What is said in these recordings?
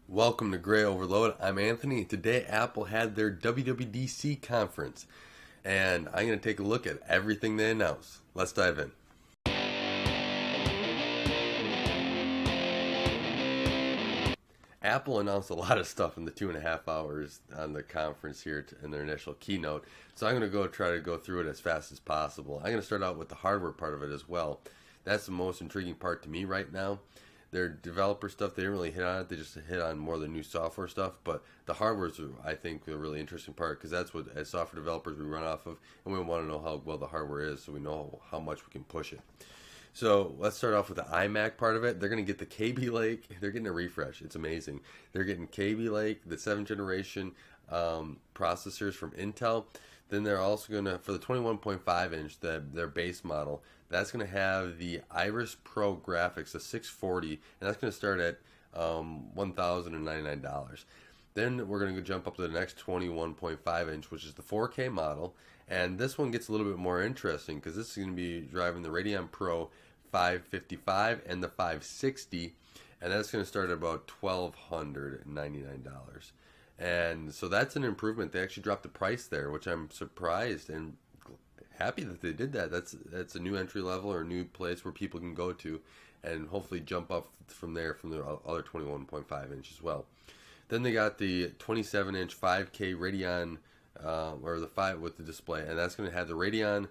Welcome to Gray Overload. I'm Anthony. Today, Apple had their WWDC conference, and I'm going to take a look at everything they announced. Let's dive in. Apple announced a lot of stuff in the 2.5 hours on the conference here in their initial keynote, so I'm going to try to go through it as fast as possible. I'm going to start out with the hardware part of it as well. That's the most intriguing part to me right now. Their developer stuff, they didn't really hit on it. They just hit on more of the new software stuff. But the hardware is, I think, the really interesting part, because that's what, as software developers, we run off of. And we want to know how well the hardware is so we know how much we can push it. So let's start off with the iMac part of it. They're going to get the Kaby Lake. They're getting a refresh. It's amazing. They're getting Kaby Lake, the 7th generation processors from Intel. Then they're also going to, for the 21.5 inch, their base model, that's going to have the Iris Pro graphics, the 640, and that's going to start at $1,099. Then we're going to jump up to the next 21.5 inch, which is the 4K model. And this one gets a little bit more interesting because this is going to be driving the Radeon Pro 555 and the 560, and that's going to start at about $1,299. And so that's an improvement. They actually dropped the price there, which I'm surprised and happy that they did that. That's a new entry level or a new place where people can go to and hopefully jump up from there from the other 21.5 inch as well. Then they got the 27 inch 5K Radeon or the 5 with the display, and that's going to have the Radeon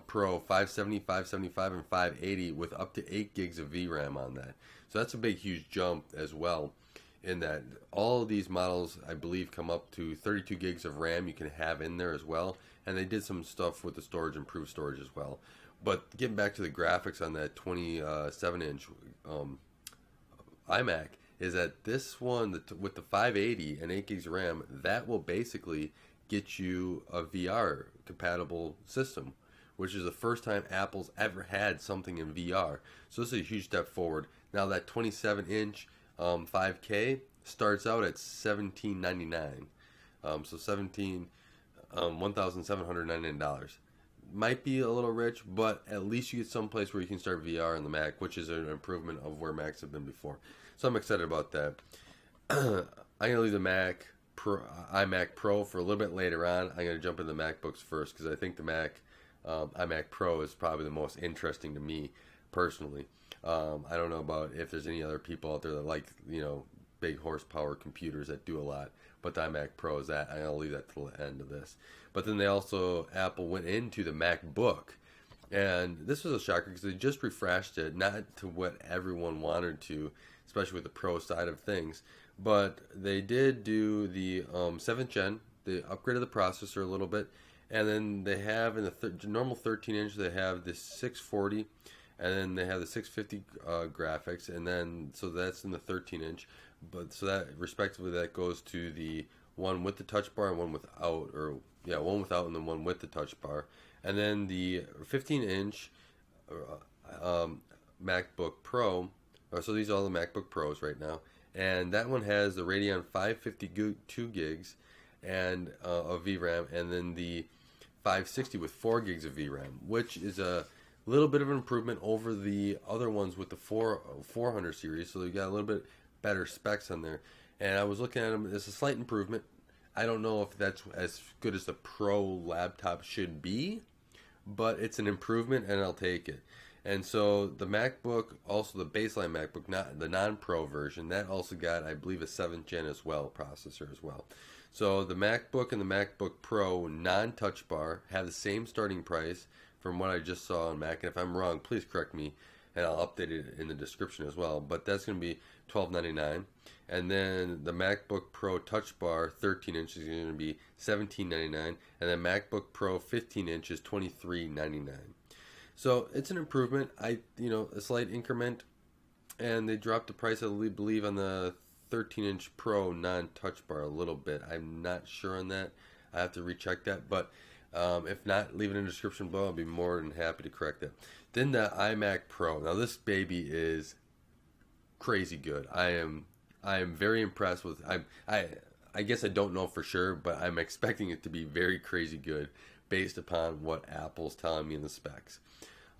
Pro 570, 575, and 580 with up to 8 gigs of VRAM on that. So that's a big, huge jump as well, in that all of these models, I believe, come up to 32 gigs of RAM you can have in there as well. And they did some stuff with the storage, improved storage as well. But getting back to the graphics on that 27 inch iMac, is that this one with the 580 and 8 gigs of RAM, that will basically get you a VR compatible system, which is the first time Apple's ever had something in VR. So this is a huge step forward. Now that 27 inch 5K starts out at $1,799. So $1,799. Might be a little rich, but at least you get some place where you can start VR on the Mac, which is an improvement of where Macs have been before. So I'm excited about that. I'm going to leave the iMac Pro for a little bit later on. I'm going to jump into the MacBooks first because I think the iMac Pro is probably the most interesting to me personally. I don't know about if there's any other people out there that like, big horsepower computers that do a lot, but the iMac Pro is that. I'm going to leave that till the end of this. But then Apple went into the MacBook, and this was a shocker because they just refreshed it, not to what everyone wanted to, especially with the Pro side of things, but they did do the 7th gen. They upgraded the processor a little bit, and then they have in the normal 13 inch, they have the 640, and then they have the 650 graphics, and then so that's in the 13 inch. But so that respectively, that goes to the one with the touch bar and one without, one without and then one with the touch bar. And then the 15 inch MacBook Pro. So these are all the MacBook Pros right now, and that one has the Radeon 552 gigs and of VRAM, and then the 560 with 4 gigs of VRAM, which is a little bit of an improvement over the other ones with the 400 series. So they got a little bit better specs on there, and I was looking at them. It's a slight improvement. I don't know if that's as good as the Pro laptop should be, but it's an improvement, and I'll take it. And so the MacBook, also the baseline MacBook, not the non-Pro version, that also got, I believe, a 7th gen as well, processor as well. So the MacBook and the MacBook Pro non-touch bar have the same starting price from what I just saw on Mac. And if I'm wrong, please correct me, and I'll update it in the description as well. But that's going to be $1,299. And then the MacBook Pro Touch Bar 13 inch is going to be $1,799. And then MacBook Pro 15 inch is $2,399. So it's an improvement. A slight increment. And they dropped the price, I believe, on the 13 inch Pro non-touch bar a little bit. I'm not sure on that. I have to recheck that. But if not, leave it in the description below. I'll be more than happy to correct that. Then the iMac Pro. Now this baby is crazy good. I am very impressed with. I guess I don't know for sure, but I'm expecting it to be very crazy good based upon what Apple's telling me in the specs.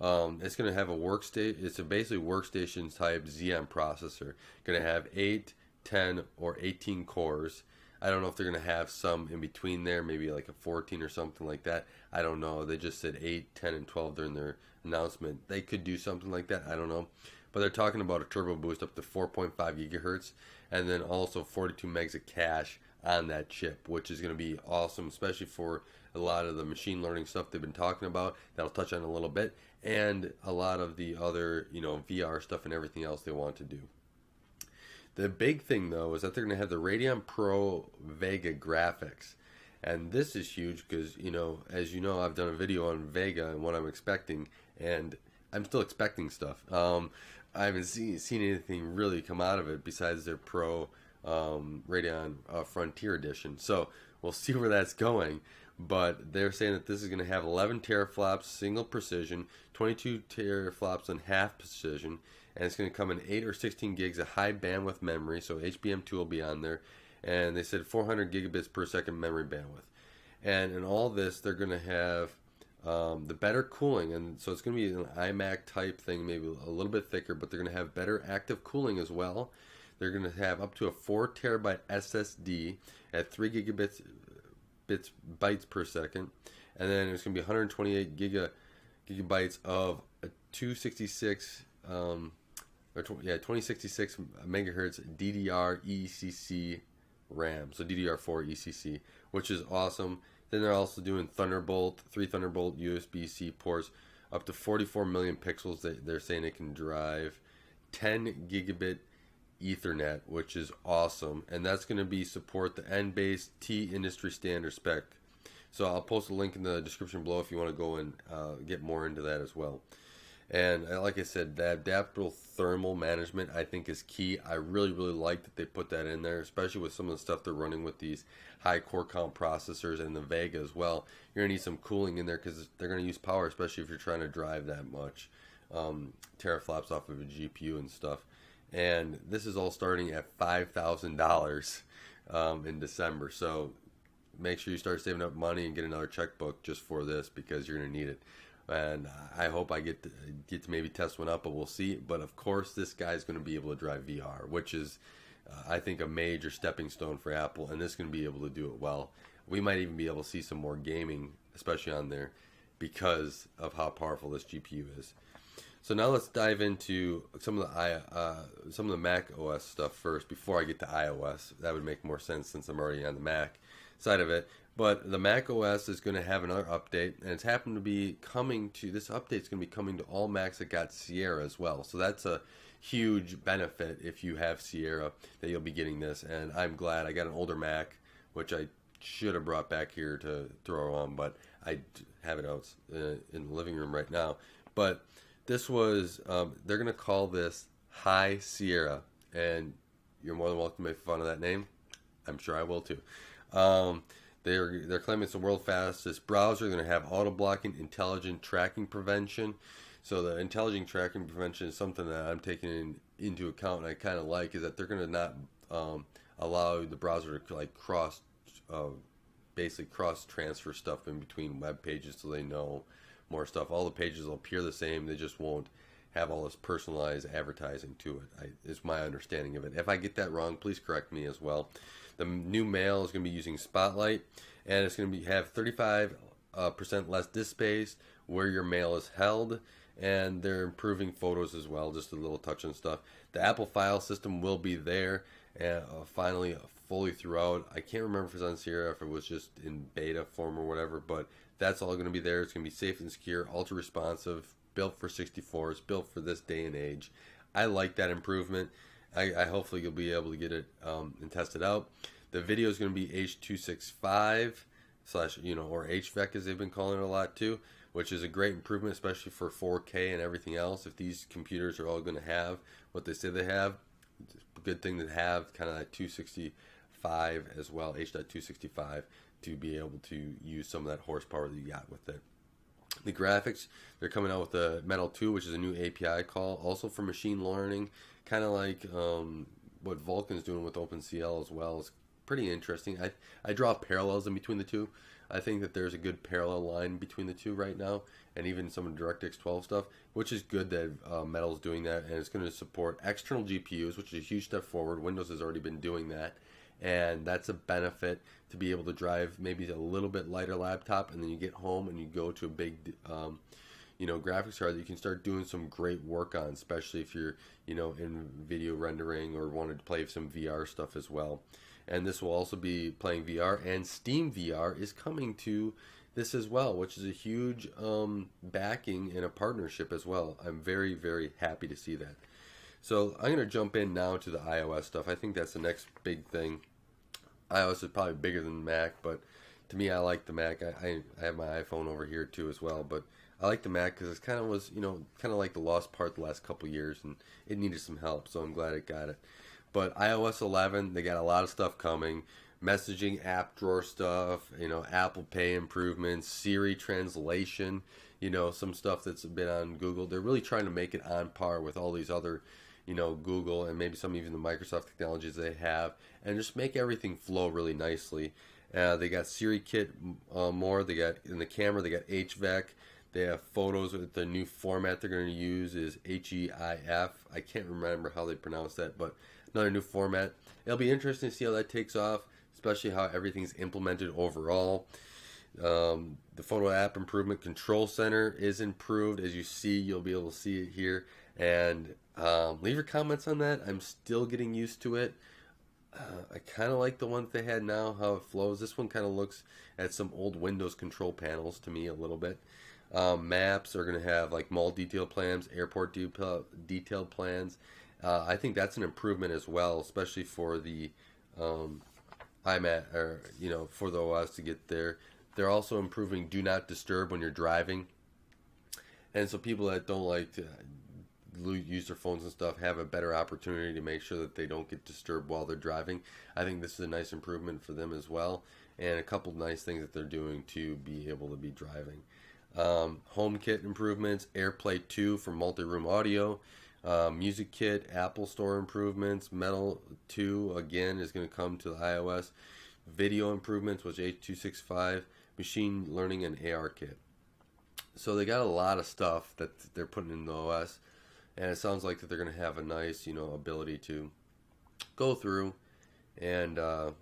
It's going to have a workstation. It's a basically workstation type Xeon processor. Going to have 8 10, or 18 cores. I don't know if they're going to have some in between there, maybe like a 14 or something like that. I don't know. They just said 8, 10, and 12 during their announcement. They could do something like that. I don't know. But they're talking about a turbo boost up to 4.5 gigahertz, and then also 42 megs of cache on that chip, which is going to be awesome, especially for a lot of the machine learning stuff they've been talking about that I'll touch on a little bit, and a lot of the other, VR stuff and everything else they want to do. The big thing, though, is that they're going to have the Radeon Pro Vega graphics. And this is huge because, as you know, I've done a video on Vega and what I'm expecting, and I'm still expecting stuff. I haven't seen anything really come out of it besides their Pro Radeon Frontier Edition. So we'll see where that's going. But they're saying that this is going to have 11 teraflops single precision, 22 teraflops on half precision, and it's going to come in 8 or 16 gigs of high bandwidth memory, so HBM2 will be on there, and they said 400 gigabits per second memory bandwidth. And in all this, they're going to have the better cooling, and so it's going to be an iMac type thing, maybe a little bit thicker, but they're going to have better active cooling as well. They're going to have up to a 4 terabyte SSD at 3 bytes per second, and then it's going to be 128 gigabytes of a 2066 megahertz DDR ECC RAM, so DDR4 ECC, which is awesome. Then they're also doing Thunderbolt, 3 Thunderbolt USB-C ports, up to 44 million pixels. They're saying it can drive 10 gigabit Ethernet, which is awesome, and that's going to be support the NBASE-T industry standard spec. So I'll post a link in the description below if you want to go and get more into that as well. And like I said, that adaptable thermal management I think is key. I really like that they put that in there, especially with some of the stuff they're running with these high core count processors and the Vega as well. You're going to need some cooling in there because they're going to use power, especially if you're trying to drive that much teraflops off of a GPU and stuff. And this is all starting at $5,000 in December. So make sure you start saving up money and get another checkbook just for this, because you're going to need it. And I hope I get to maybe test one up, but we'll see. But of course, this guy's going to be able to drive VR, which is, I think, a major stepping stone for Apple. And this is going to be able to do it well. We might even be able to see some more gaming, especially on there, because of how powerful this GPU is. So now let's dive into some of the Mac OS stuff first before I get to iOS. That would make more sense since I'm already on the Mac side of it. But the Mac OS is going to have another update, and it's happened to be coming to, this update's going to be coming to all Macs that got Sierra as well. So that's a huge benefit if you have Sierra, that you'll be getting this. And I'm glad. I got an older Mac, which I should have brought back here to throw on, but I have it out in the living room right now. But this was, they're going to call this High Sierra, and you're more than welcome to make fun of that name. I'm sure I will too. They're claiming it's the world's fastest browser. They're going to have auto-blocking, intelligent tracking prevention. So the intelligent tracking prevention is something that I'm taking into account, and I kind of like, is that they're going to not allow the browser to basically cross-transfer stuff in between web pages, so they know more stuff. All the pages will appear the same. They just won't have all this personalized advertising to it. Is my understanding of it. If I get that wrong, please correct me as well. The new Mail is going to be using Spotlight, and it's going to have 35% less disk space where your mail is held, and they're improving photos as well, just a little touch and stuff. The Apple file system will be there, and finally fully throughout. I can't remember if it's on Sierra, if it was just in beta form or whatever, but that's all going to be there. It's going to be safe and secure, ultra responsive, built for 64s, built for this day and age. I like that improvement. I hopefully you'll be able to get it and test it out. The video is going to be H.265 / or HVEC as they've been calling it a lot too, which is a great improvement, especially for 4K and everything else. If these computers are all going to have what they say they have, it's a good thing to have kind of that 265 as well, H.265, to be able to use some of that horsepower that you got with it. The graphics, they're coming out with the Metal 2, which is a new API call, also for machine learning, kind of like what Vulkan's doing with OpenCL as well. It's pretty interesting. I draw parallels in between the two. I think that there's a good parallel line between the two right now, and even some of the DirectX 12 stuff, which is good that Metal's doing that, and it's going to support external GPUs, which is a huge step forward. Windows has already been doing that, and that's a benefit to be able to drive maybe a little bit lighter laptop, and then you get home and you go to a big graphics card that you can start doing some great work on, especially if you're, in video rendering or wanted to play some VR stuff as well. And this will also be playing VR, and Steam VR is coming to this as well, which is a huge backing and a partnership as well. I'm very, very happy to see that. So I'm going to jump in now to the iOS stuff. I think that's the next big thing. iOS is probably bigger than the Mac, but to me, I like the Mac. I have my iPhone over here too as well, but I like the Mac because it kind of was, kind of like the lost part the last couple years, and it needed some help, so I'm glad it got it. But iOS 11, they got a lot of stuff coming. Messaging, app drawer stuff, Apple Pay improvements, Siri translation, some stuff that's been on Google. They're really trying to make it on par with all these other, Google and maybe some even the Microsoft technologies they have, and just make everything flow really nicely. They got Siri Kit more. They got in the camera, they got HVAC. They have photos with the new format they're going to use is HEIF. I can't remember how they pronounce that, but another new format. It'll be interesting to see how that takes off, especially how everything's implemented overall. The photo app improvement control center is improved. As you see, you'll be able to see it here. And leave your comments on that. I'm still getting used to it. I kind of like the one that they had now, how it flows. This one kind of looks at some old Windows control panels to me a little bit. Maps are going to have like mall detail plans, airport detailed plans. I think that's an improvement as well, especially for the iMac, or for the OS to get there. They're also improving Do Not Disturb when you're driving, and so people that don't like to use their phones and stuff have a better opportunity to make sure that they don't get disturbed while they're driving. I think this is a nice improvement for them as well, and a couple of nice things that they're doing to be able to be driving. HomeKit improvements, AirPlay 2 for multi-room audio, Music Kit, Apple Store improvements, Metal 2 again is going to come to the iOS, video improvements, which H265, machine learning, and AR Kit. So they got a lot of stuff that they're putting in the OS, and it sounds like that they're going to have a nice, ability to go through and have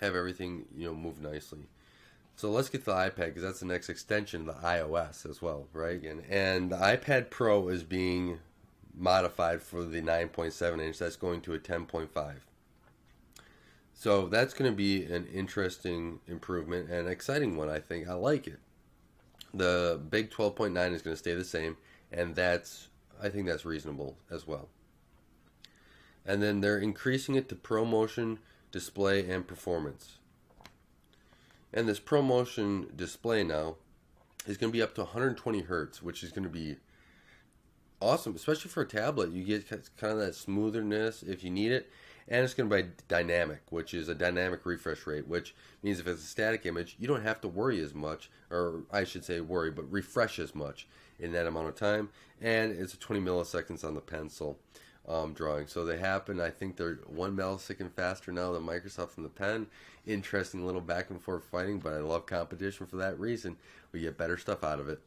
everything, move nicely. So let's get to the iPad, because that's the next extension of the iOS as well, right? And the iPad Pro is being modified for the 9.7 inch. That's going to a 10.5. So that's going to be an interesting improvement and an exciting one, I think. I like it. The big 12.9 is going to stay the same, and I think that's reasonable as well. And then they're increasing it to ProMotion display and performance. And this ProMotion display now is going to be up to 120 hertz, which is going to be awesome, especially for a tablet. You get kind of that smootherness if you need it, and it's going to be dynamic, which is a dynamic refresh rate, which means if it's a static image, you don't have to worry as much, or I should say worry, but refresh as much in that amount of time. And it's 20 milliseconds on the pencil drawing. So they happen, I think they're 1 millisecond faster now than Microsoft and the pen. Interesting little back and forth fighting, but I love competition for that reason. We get better stuff out of it.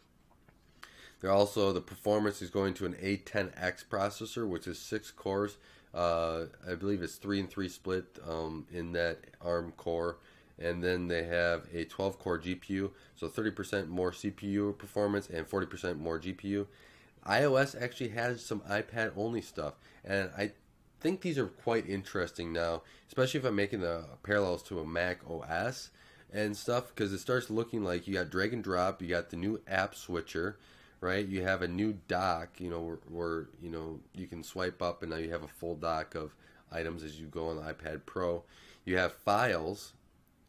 They're also, the performance is going to an A10X processor, which is 6 cores. I believe it's 3 and 3 split in that ARM core. And then they have a 12-core GPU, so 30% more CPU performance and 40% more GPU. iOS actually has some iPad-only stuff, and I think these are quite interesting now, especially if I'm making the parallels to a macOS and stuff, because it starts looking like you got drag and drop, you got the new app switcher, right? You have a new dock, where you can swipe up, and now you have a full dock of items as you go on the iPad Pro. You have files.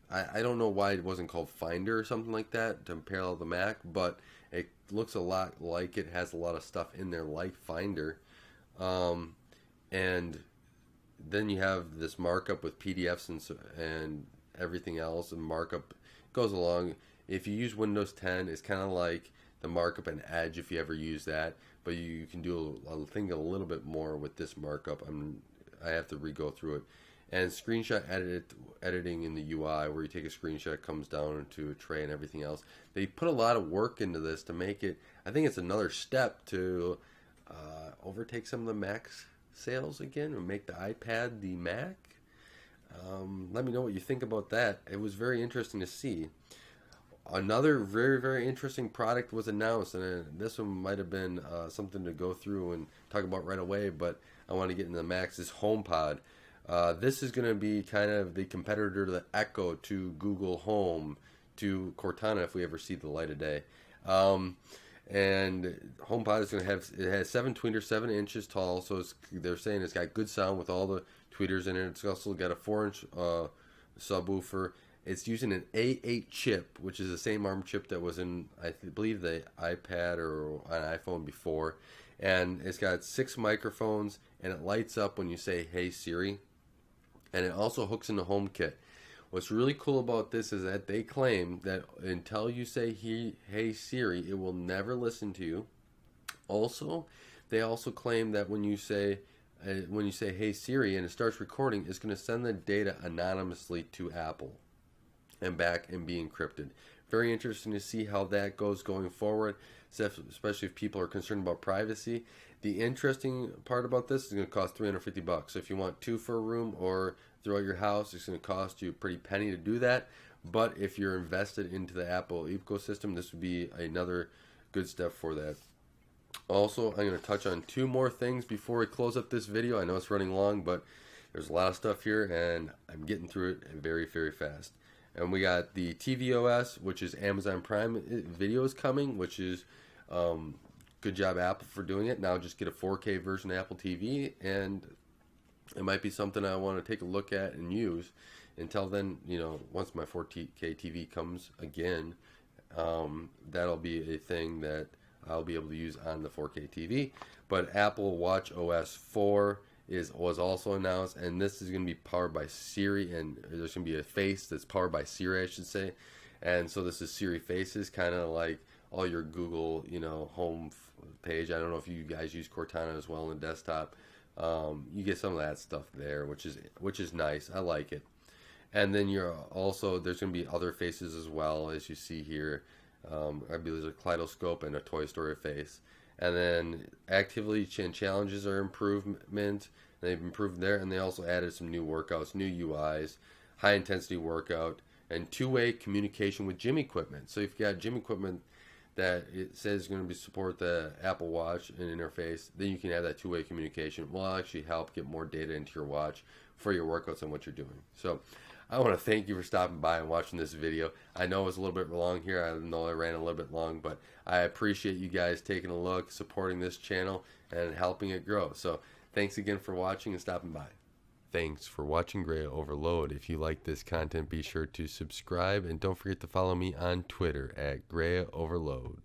I don't know why it wasn't called Finder or something like that to parallel the Mac, but it looks a lot like it has a lot of stuff in there like Finder. And then you have this markup with PDFs and everything else, and markup goes along. If you use Windows 10, it's kind of like the markup in Edge if you ever use that, but you can do I think a little bit more with this markup. I have to re-go through it. and screenshot editing in the UI, where you take a screenshot, it comes down into a tray and everything else. They put a lot of work into this to make it. I think it's another step to overtake some of the Mac sales again, or make the iPad the Mac. Let me know what you think about that. It was very interesting to see. Another very, very interesting product was announced, and this one might have been something to go through and talk about right away, but I want to get into the Macs. Is Homepod. This is going to be kind of the competitor to the Echo, to Google Home, to Cortana if we ever see the light of day. And HomePod is going to have, it has 7 tweeters, 7 inches tall, so they're saying it's got good sound with all the tweeters in it. It's also got a 4-inch subwoofer. It's using an A8 chip, which is the same ARM chip that was in, I believe, the iPad or an iPhone before. And it's got 6 microphones, and it lights up when you say, "Hey Siri." And it also hooks into HomeKit. What's really cool about this is that they claim that until you say, "Hey Siri," it will never listen to you. Also, they also claim that when you say, "Hey Siri," and it starts recording, it's going to send the data anonymously to Apple and back and be encrypted. Very interesting to see how that goes going forward, especially if people are concerned about privacy. The interesting part about this is going to cost $350. So if you want 2 for a room or throughout your house, it's going to cost you a pretty penny to do that. But if you're invested into the Apple ecosystem, this would be another good step for that. Also, I'm going to touch on 2 more things before we close up this video. I know it's running long, but there's a lot of stuff here, and I'm getting through it very, very fast. And we got the tvOS, which is Amazon Prime Video is coming, which is good job Apple for doing it. Now just get a 4K version of Apple TV, and it might be something I want to take a look at and use. Until then, you know, once my 4K TV comes again, that'll be a thing that I'll be able to use on the 4K TV. But Apple watchOS 4 was also announced, and this is going to be powered by Siri, and there's going to be a face that's powered by Siri, I should say. And so this is Siri Faces, kind of like all your Google, you know, home page. I don't know if you guys use Cortana as well on the desktop. You get some of that stuff there, which is nice. I like it. And then there's going to be other faces as well, as you see here. I believe there's a kaleidoscope and a Toy Story face. And then activity and challenges are improvement. They've improved there, and they also added some new workouts, new UIs, high intensity workout, and 2-way communication with gym equipment. So if you've got gym equipment that it says is going to support the Apple Watch and interface, then you can have that 2-way communication. Will actually help get more data into your watch for your workouts and what you're doing. So I want to thank you for stopping by and watching this video. I know it was a little bit long here. I know I ran a little bit long, but I appreciate you guys taking a look, supporting this channel, and helping it grow. So thanks again for watching and stopping by. Thanks for watching Gray Overload. If you like this content, be sure to subscribe, and don't forget to follow me on Twitter at Gray Overload.